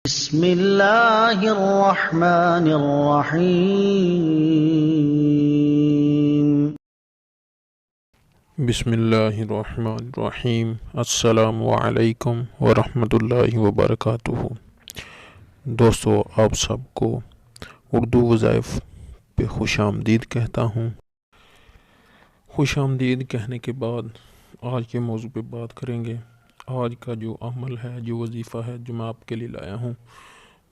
بسم اللہ الرحمن الرحیم۔ بسم اللہ الرحمن الرحیم۔ السلام علیکم ورحمۃ اللہ وبرکاتہ۔ دوستو، آپ سب کو اردو وظائف پہ خوش آمدید کہتا ہوں۔ خوش آمدید کہنے کے بعد آج کے موضوع پہ بات کریں گے۔ آج کا جو عمل ہے، جو وظیفہ ہے جو میں آپ کے لیے لایا ہوں،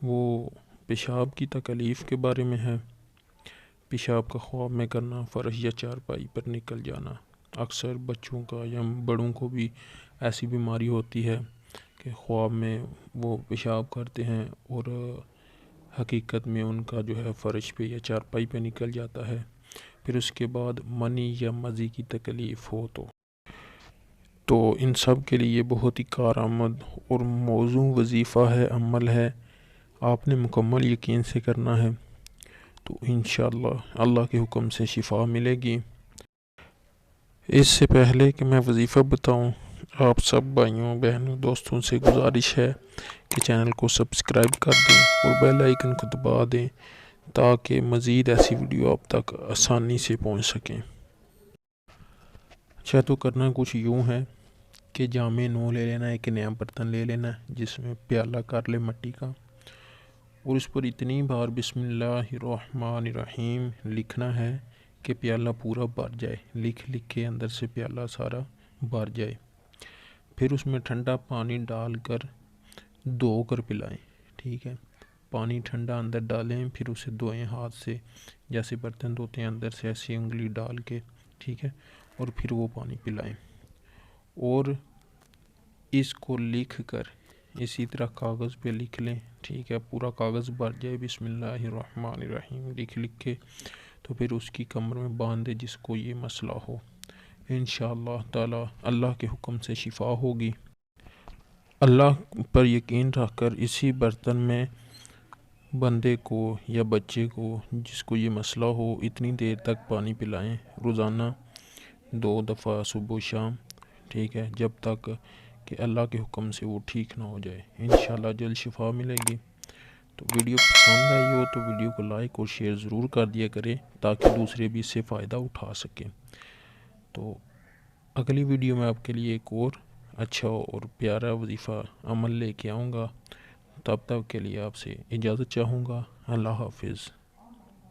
وہ پیشاب کی تکلیف کے بارے میں ہے۔ پیشاب کا خواب میں کرنا، فرش یا چارپائی پر نکل جانا۔ اکثر بچوں کا یا بڑوں کو بھی ایسی بیماری ہوتی ہے کہ خواب میں وہ پیشاب کرتے ہیں اور حقیقت میں ان کا جو ہے فرش پہ یا چارپائی پہ نکل جاتا ہے۔ پھر اس کے بعد منی یا مزی کی تکلیف ہو تو ان سب کے لیے بہت ہی کارآمد اور موزوں وظیفہ ہے، عمل ہے۔ آپ نے مکمل یقین سے کرنا ہے تو انشاءاللہ اللہ کے حکم سے شفا ملے گی۔ اس سے پہلے کہ میں وظیفہ بتاؤں، آپ سب بھائیوں بہنوں دوستوں سے گزارش ہے کہ چینل کو سبسکرائب کر دیں اور بیل آئیکن کو دبا دیں تاکہ مزید ایسی ویڈیو آپ تک آسانی سے پہنچ سکیں۔ اچھا، تو کرنا کچھ یوں ہے کہ جامع نو لے لینا، ایک نیا برتن لے لینا جس میں پیالہ کر لے مٹی کا، اور اس پر اتنی بار بسم اللہ الرحمن الرحیم لکھنا ہے کہ پیالہ پورا بھر جائے، لکھ کے اندر سے پیالہ سارا بھر جائے۔ پھر اس میں ٹھنڈا پانی ڈال کر دھو کر پلائیں، ٹھیک ہے۔ پانی ٹھنڈا اندر ڈالیں، پھر اسے دھوئیں ہاتھ سے، جیسے برتن دھوتے ہیں اندر سے ایسی انگلی ڈال کے، ٹھیک ہے، اور پھر وہ پانی پلائیں۔ اور اس کو لکھ کر اسی طرح کاغذ پہ لکھ لیں، ٹھیک ہے، پورا کاغذ بھر جائے بسم اللہ الرحمن الرحیم لکھ کے، تو پھر اس کی کمر میں باندھ دے جس کو یہ مسئلہ ہو۔ انشاءاللہ تعالی اللہ کے حکم سے شفا ہوگی۔ اللہ پر یقین رکھ کر اسی برتن میں بندے کو یا بچے کو جس کو یہ مسئلہ ہو اتنی دیر تک پانی پلائیں، روزانہ 2 دفعہ صبح و شام، ٹھیک ہے، جب تک کہ اللہ کے حکم سے وہ ٹھیک نہ ہو جائے۔ انشاءاللہ جلد شفا ملے گی۔ تو ویڈیو پسند آئی ہو تو ویڈیو کو لائک اور شیئر ضرور کر دیا کریں تاکہ دوسرے بھی اس سے فائدہ اٹھا سکیں۔ تو اگلی ویڈیو میں آپ کے لیے ایک اور اچھا اور پیارا وظیفہ عمل لے کے آؤں گا۔ تب تک کے لیے آپ سے اجازت چاہوں گا۔ اللہ حافظ۔